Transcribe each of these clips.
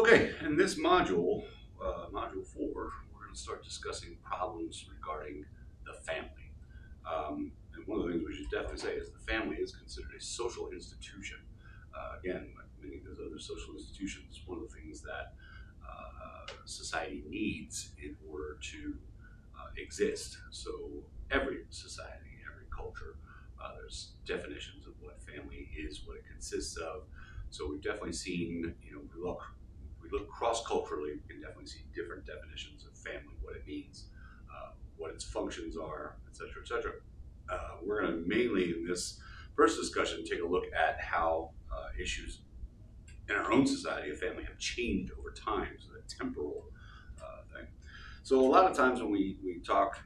Okay, in this module, module 4, we're going to start discussing problems regarding the family. And one of the things we should definitely say is the family is considered a social institution. Again, like many of those other social institutions, one of the things that society needs in order to exist. So every society, every culture, there's definitions of what family is, what it consists of. So we've definitely seen, we look cross-culturally, we can definitely see different definitions of family, what it means, what its functions are, et cetera, et cetera. We're going to mainly, in this first discussion, take a look at how issues in our own society of family have changed over time, so the temporal thing. So a lot of times when we talk,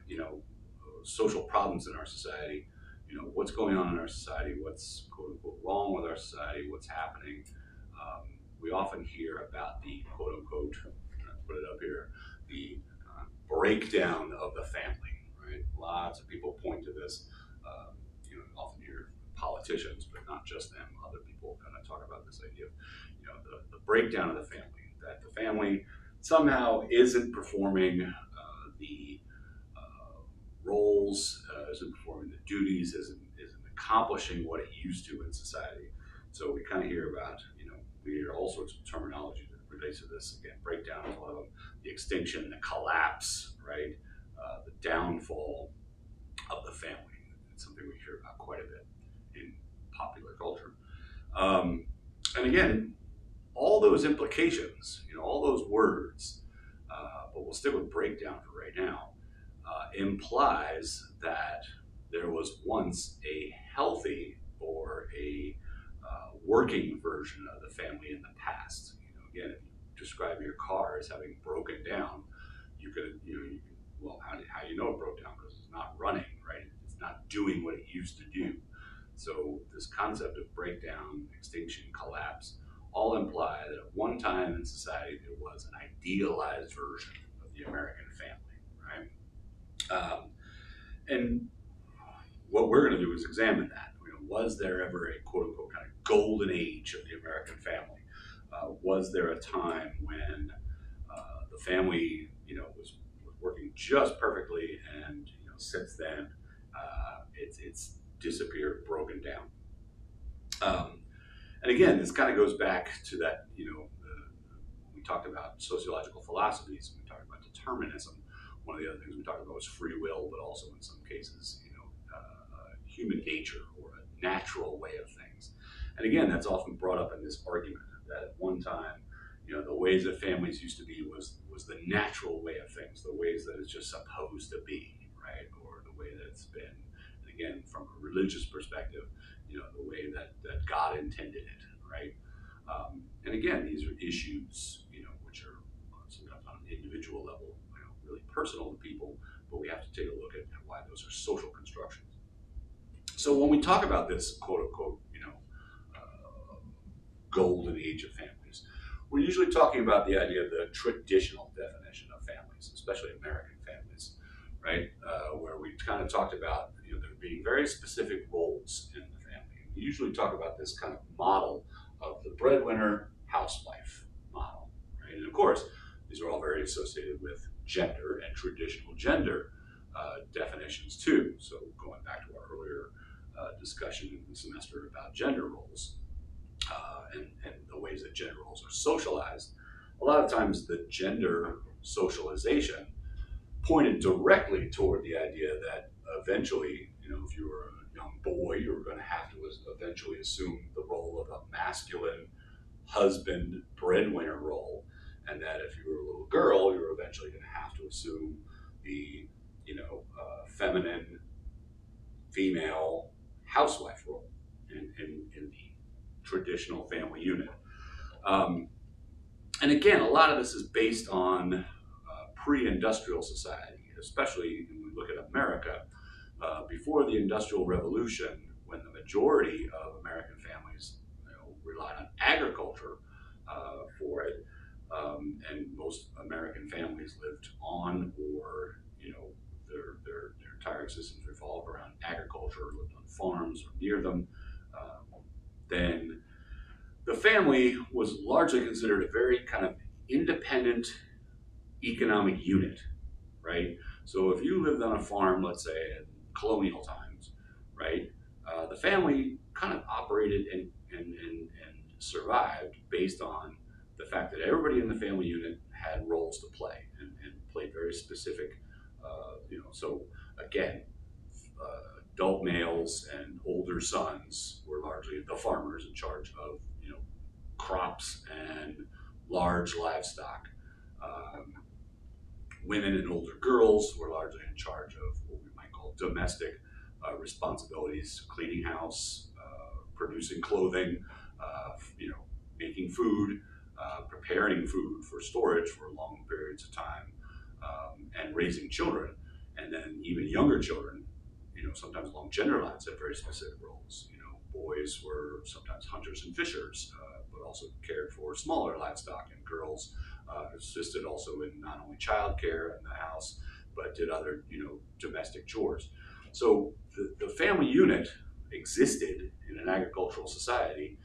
social problems in our society, what's going on in our society, what's quote unquote wrong with our society, what's happening. We often hear about the quote unquote, put it up here, the breakdown of the family, right? Lots of people point to this. Often hear politicians, but not just them, other people kind of talk about this idea of, the breakdown of the family, that the family somehow isn't performing the roles, isn't performing the duties, isn't accomplishing what it used to in society. So we kind of hear about, we hear all sorts of terminology that relates to this. Again, breakdown is one of them. The extinction, the collapse, right? The downfall of the family. It's something we hear about quite a bit in popular culture. And again, all those implications, all those words, but we'll stick with breakdown for right now, implies that there was once a healthy or a working version of the family in the past. Again, if you describe your car as having broken down, you could, well, how do you know it broke down? Because it's not running, right? It's not doing what it used to do. So this concept of breakdown, extinction, collapse, all imply that at one time in society there was an idealized version of the American family, right? And what we're going to do is examine that. Was there ever a quote unquote kind of golden age of the American family? Was there a time when the family, was working just perfectly, and since then it's disappeared, broken down? And again, this kind of goes back to that, when we talked about sociological philosophies, we talked about determinism. One of the other things we talked about was free will, but also in some cases, human nature or a natural way of things. And again, that's often brought up in this argument that at one time, the ways that families used to be was the natural way of things, the ways that it's just supposed to be, right? Or the way that it's been. And again, from a religious perspective, the way that God intended it, right? And again, these are issues, which are sometimes on an individual level, really personal to people, but we have to take a look at why those are social constructions. So when we talk about this quote unquote, golden age of families, we're usually talking about the idea of the traditional definition of families, especially American families, right? Where we kind of talked about, there being very specific roles in the family. We usually talk about this kind of model of the breadwinner housewife model, right? And of course, these are all very associated with gender and traditional gender definitions too. So going back to our earlier discussion in the semester about gender roles and the ways that gender roles are socialized, a lot of times the gender socialization pointed directly toward the idea that eventually, if you were a young boy, you were going to have to eventually assume the role of a masculine husband breadwinner role, and that if you were a little girl, you were eventually going to have to assume the feminine female housewife role in the traditional family unit. And again, a lot of this is based on pre-industrial society, especially when we look at America. Before the Industrial Revolution, when the majority of American families relied on agriculture for it, and most American families lived on or their entire existence revolved around agriculture, lived on farms or near them, then the family was largely considered a very kind of independent economic unit, right? So if you lived on a farm, let's say in colonial times, right, the family kind of operated and survived based on the fact that everybody in the family unit had roles to play and played very specific, so again, adult males and older sons were largely the farmers in charge of, crops and large livestock. Um, Women and older girls were largely in charge of what we might call domestic responsibilities, cleaning house, producing clothing, making food, preparing food for storage for long periods of time, and raising children. And then even younger children, sometimes along gender lines have very specific roles. Boys were sometimes hunters and fishers, but also cared for smaller livestock, and girls assisted also in not only childcare in the house, but did other, domestic chores. So the family unit existed in an agricultural society,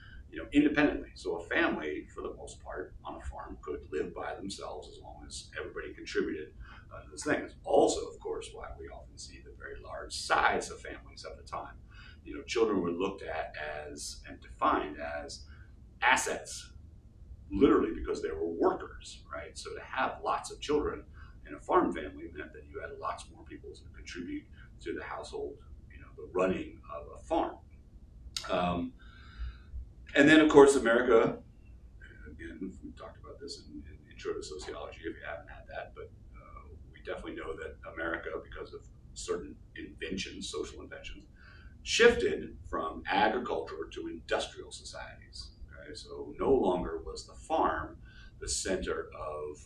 independently. So a family, for the most part, on a farm could live by themselves as long as everybody contributed to this thing. It's also, of course, why we often see the very large size of families at the time. Children were looked at as and defined as assets, literally because they were workers, right? So to have lots of children in a farm family meant that you had lots more people to contribute to the household, the running of a farm. And then, of course, America, again, we talked about this in Intro to Sociology if you haven't had that, but we definitely know that America, because of certain inventions, social inventions, shifted from agriculture to industrial societies. Okay? So no longer was the farm the center of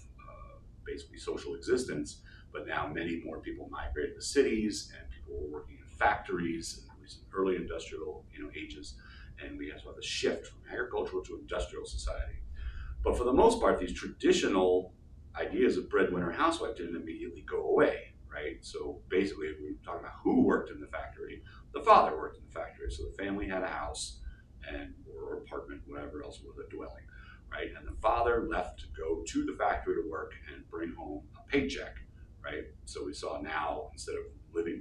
basically social existence, but now many more people migrated to cities, and people were working in factories in the recent early industrial ages, and we have the shift from agricultural to industrial society. But for the most part, these traditional ideas of breadwinner housewife didn't immediately go away, right? So basically, if we're talking about who worked in the factory, the father worked in the factory. So the family had a house and or apartment, whatever else was a dwelling, right? And the father left to go to the factory to work and bring home a paycheck, right? So we saw now, instead of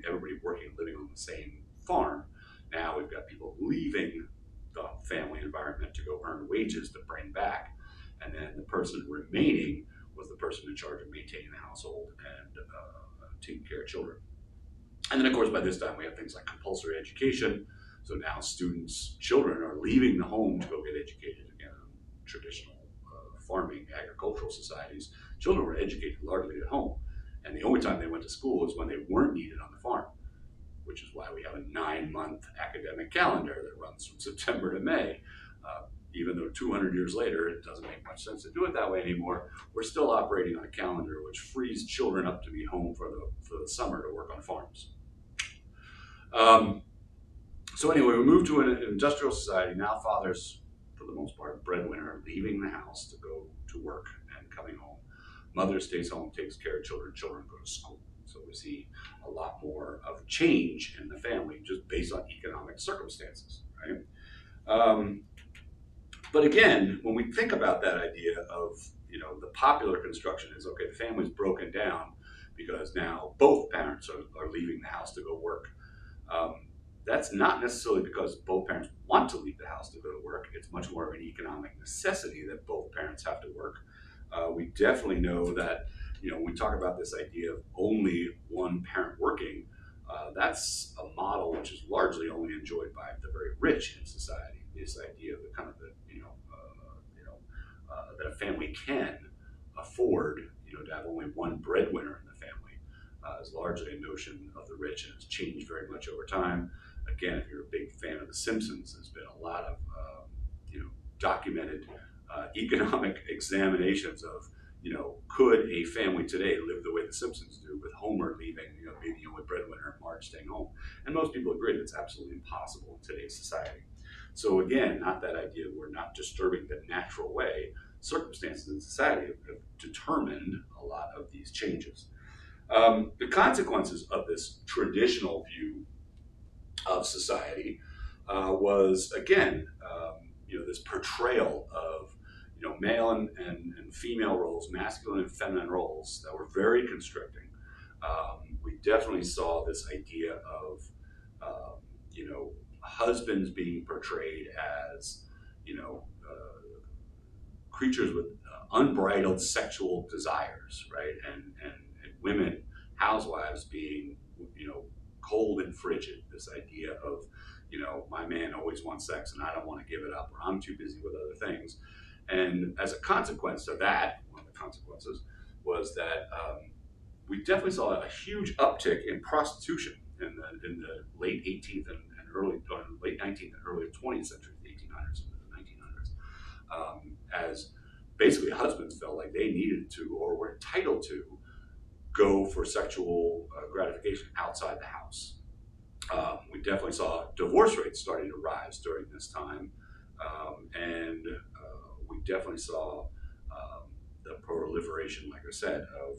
everybody working and living on the same farm, now we've got people leaving the family environment to go earn wages to bring back. And then the person remaining was the person in charge of maintaining the household and taking care of children. And then, of course, by this time we have things like compulsory education. So now children are leaving the home to go get educated. Again, in traditional farming, agricultural societies, children were educated largely at home. And the only time they went to school is when they weren't needed on the farm, which is why we have a 9-month academic calendar that runs from September to May. Even though 200 years later, it doesn't make much sense to do it that way anymore, we're still operating on a calendar which frees children up to be home for the summer to work on farms. So anyway, we move to an industrial society. Now fathers, for the most part, breadwinner, leaving the house to go to work and coming home. Mother stays home, takes care of children, children go to school. So we see a lot more of change in the family just based on economic circumstances, right? But again, when we think about that idea of, the popular construction is, okay, the family's broken down because now both parents are leaving the house to go work. That's not necessarily because both parents want to leave the house to go to work. It's much more of an economic necessity that both parents have to work. We definitely know that, when we talk about this idea of only one parent working, that's a model which is largely only enjoyed by the very rich in society. This idea of that a family can afford, to have only one breadwinner in the family, is largely a notion of the rich, and it's changed very much over time. Again, if you're a big fan of The Simpsons, there's been a lot of documented economic examinations of, could a family today live the way The Simpsons do, with Homer leaving, being the only breadwinner and Marge staying home? And most people agree that it's absolutely impossible in today's society. So again, not that idea we're not disturbing the natural way. Circumstances in society have determined a lot of these changes. The consequences of this traditional view of society was, again, this portrayal of, male and female roles, masculine and feminine roles that were very constricting. We definitely saw this idea of, husbands being portrayed as, creatures with unbridled sexual desires, right? And women, housewives, being, cold and frigid. This idea of, my man always wants sex and I don't want to give it up, or I'm too busy with other things. And as a consequence of that, one of the consequences was that we definitely saw a huge uptick in prostitution in the late 18th and early late 19th and early 20th century, the 1800s and the 1900s, as basically husbands felt like they needed to or were entitled to go for sexual gratification outside the house. We definitely saw divorce rates starting to rise during this time, and we definitely saw the proliferation, like I said, of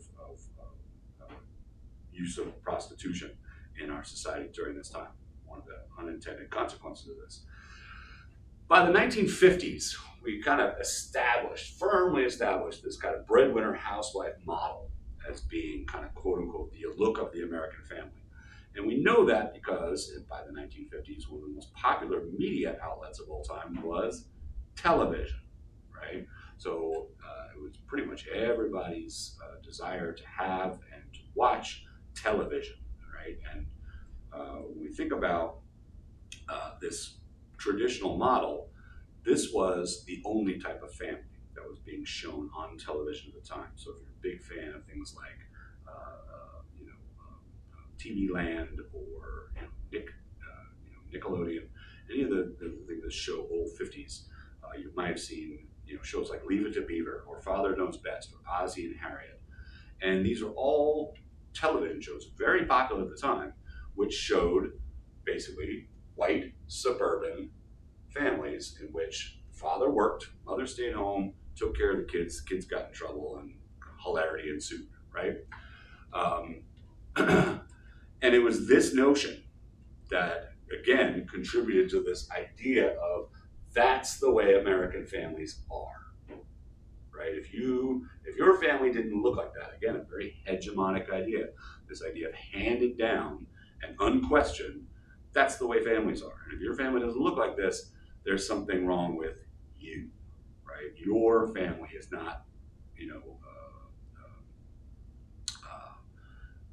use of prostitution in our society during this time. One of the unintended consequences of this. By the 1950s, we kind of firmly established this kind of breadwinner housewife model as being kind of quote unquote the look of the American family. And we know that because by the 1950s, one of the most popular media outlets of all time was television, right? So it was pretty much everybody's desire to have and to watch television, right? And when we think about this traditional model, this was the only type of family that was being shown on television at the time. So if you're a big fan of things like TV Land or Nickelodeon, any of the things that show old 50s, you might have seen shows like Leave It to Beaver or Father Knows Best or Ozzie and Harriet. And these are all television shows, very popular at the time, which showed basically white suburban families in which father worked, mother stayed home, took care of the kids got in trouble, and hilarity ensued, right? And it was this notion that, again, contributed to this idea of that's the way American families are, right? If your family didn't look like that, again, a very hegemonic idea, this idea of handed down and unquestioned, that's the way families are. And if your family doesn't look like this, there's something wrong with you, right? Your family is not,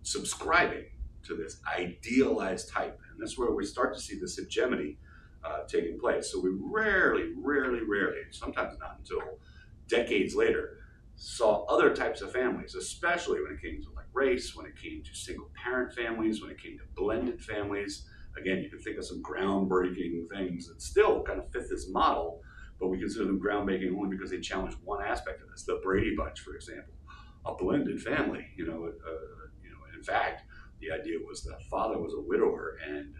subscribing to this idealized type. And that's where we start to see this hegemony taking place. So we rarely, sometimes not until decades later, saw other types of families, especially when it came to like race, when it came to single parent families, when it came to blended families. Again, you can think of some groundbreaking things that still kind of fit this model, but we consider them groundbreaking only because they challenge one aspect of this. The Brady Bunch, for example, a blended family. In fact, the idea was that father was a widower, and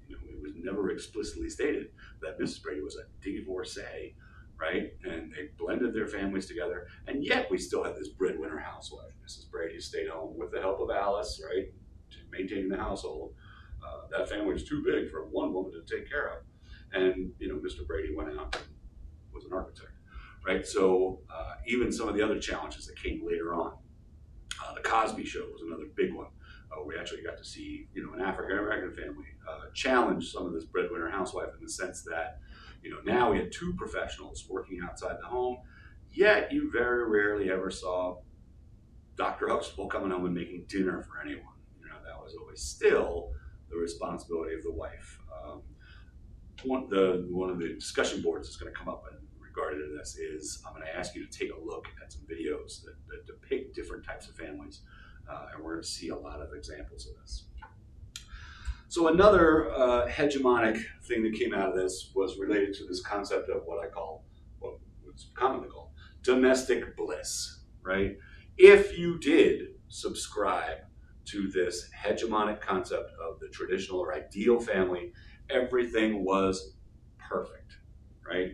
it was never explicitly stated that Mrs. Brady was a divorcee, right? And they blended their families together, and yet we still have this breadwinner housewife. Mrs. Brady stayed home with the help of Alice, right, to maintain the household. That family was too big for one woman to take care of, and Mr. Brady went out and was an architect, right? So even some of the other challenges that came later on, the Cosby Show was another big one. We actually got to see, an African American family challenge some of this breadwinner housewife in the sense that, now we had two professionals working outside the home, yet you very rarely ever saw Dr. Huxtable coming home and making dinner for anyone. That was always still the responsibility of the wife. One of the discussion boards that's going to come up in regard to this is I'm going to ask you to take a look at some videos that depict different types of families, and we're going to see a lot of examples of this. So another hegemonic thing that came out of this was related to this concept of what's commonly called domestic bliss, right? If you did subscribe to this hegemonic concept of the traditional or ideal family, everything was perfect, right?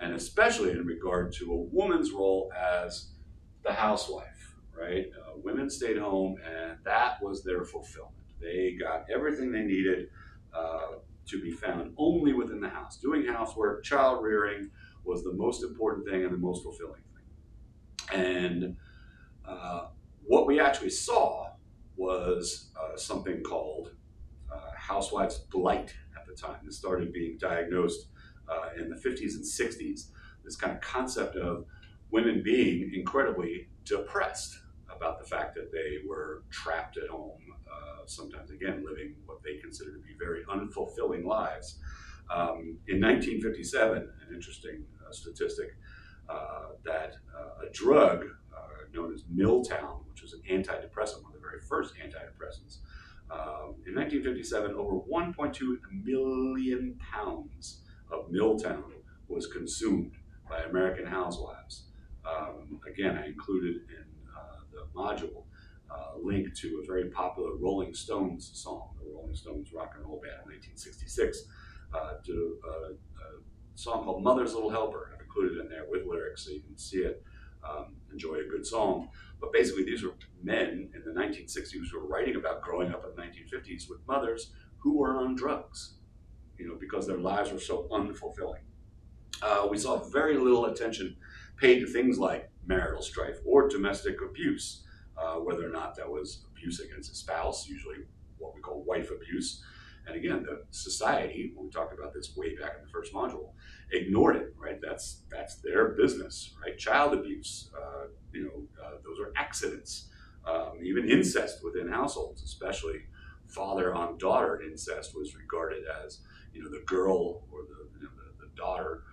And especially in regard to a woman's role as the housewife, right? Women stayed home, and that was their fulfillment. They got everything they needed to be found only within the house, doing housework, child rearing, was the most important thing and the most fulfilling thing. And what we actually saw was something called housewives' blight at the time. This started being diagnosed in the 50s and 60s. This kind of concept of women being incredibly depressed about the fact that they were trapped at home, sometimes again living what they consider to be very unfulfilling lives. In 1957, an interesting statistic that a drug known as Miltown, which was an antidepressant, one of the very first antidepressants, in 1957, over 1.2 million pounds of Miltown was consumed by American housewives. Again, I included in the module a link to a very popular Rolling Stones song. The Rolling Stones rock and roll band in 1966 did a song called Mother's Little Helper. I've included in there with lyrics so you can see it, enjoy a good song. But basically, these were men in the 1960s who were writing about growing up in the 1950s with mothers who were on drugs, because their lives were so unfulfilling. We saw very little attention paid to things like marital strife or domestic abuse, whether or not that was abuse against a spouse, usually what we call wife abuse. And again, the society, when we talked about this way back in the first module, ignored it, right? That's their business, right? Child abuse, those are accidents. Even incest within households, especially father on daughter incest, was regarded as, the girl or the daughter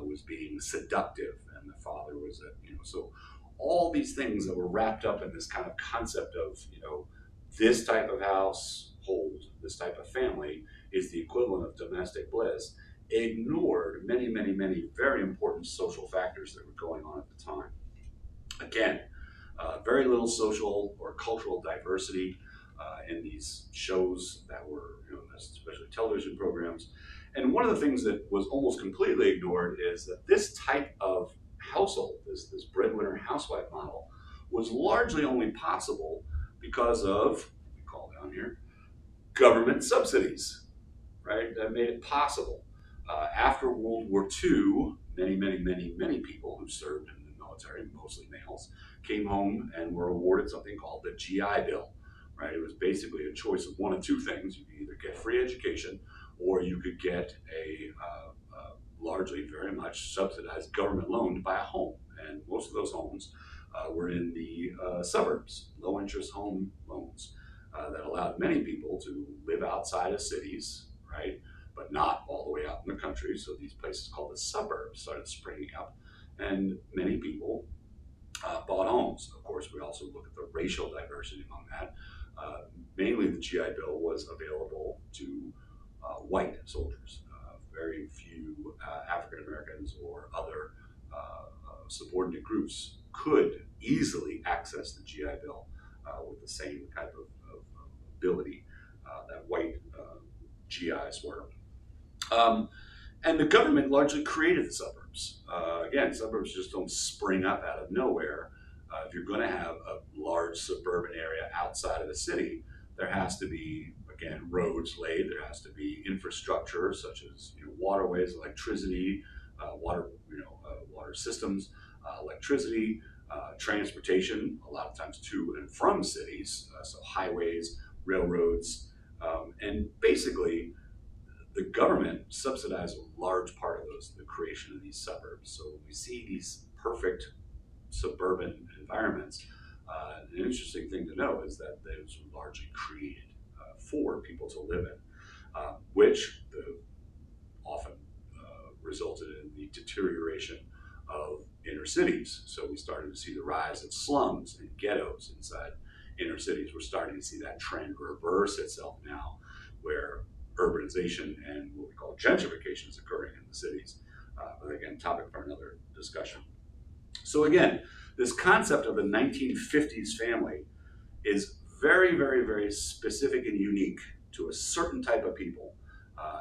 was being seductive, and the father was, so all these things that were wrapped up in this kind of concept of, this type of household, this type of family is the equivalent of domestic bliss, ignored many, many, many very important social factors that were going on at the time. Again, very little social or cultural diversity in these shows that were, especially television programs. And one of the things that was almost completely ignored is that this type of household, this breadwinner housewife model, was largely only possible because of, let me call down here, government subsidies, right? That made it possible. After World War II, many, many, many, many people who served in the military, mostly males, came home and were awarded something called the GI Bill, right? It was basically a choice of one of two things. You could either get free education or you could get a largely very much subsidized government loan to buy a home. And most of those homes were in the suburbs, low interest home loans that allowed many people to live outside of cities, right? But not all the way out in the country. So these places called the suburbs started springing up, and many people bought homes. Of course, we also look at the racial diversity among that. Mainly the GI Bill was available to white soldiers. Very few African Americans or other subordinate groups could easily access the GI Bill with the same type of ability that white GIs were. And the government largely created the suburbs. Again, suburbs just don't spring up out of nowhere. If you're going to have a large suburban area outside of the city, there has to be, again, roads laid. There has to be infrastructure such as waterways, electricity, water systems, electricity, transportation. A lot of times to and from cities, so highways, railroads, and basically the government subsidized a large part of the creation of these suburbs. So we see these perfect suburban environments. An interesting thing to know is that those were largely created for people to live in, which often resulted in the deterioration of inner cities. So we started to see the rise of slums and ghettos inside inner cities. We're starting to see that trend reverse itself now, where urbanization and what we call gentrification is occurring in the cities. But again, topic for another discussion. So again, this concept of the 1950s family is very, very, very specific and unique to a certain type of people.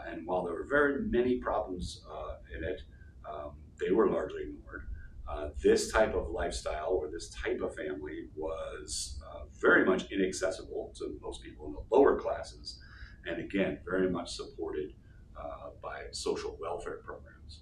And while there were very many problems in it, they were largely ignored. This type of lifestyle or this type of family was very much inaccessible to most people in the lower classes, and again, very much supported by social welfare programs.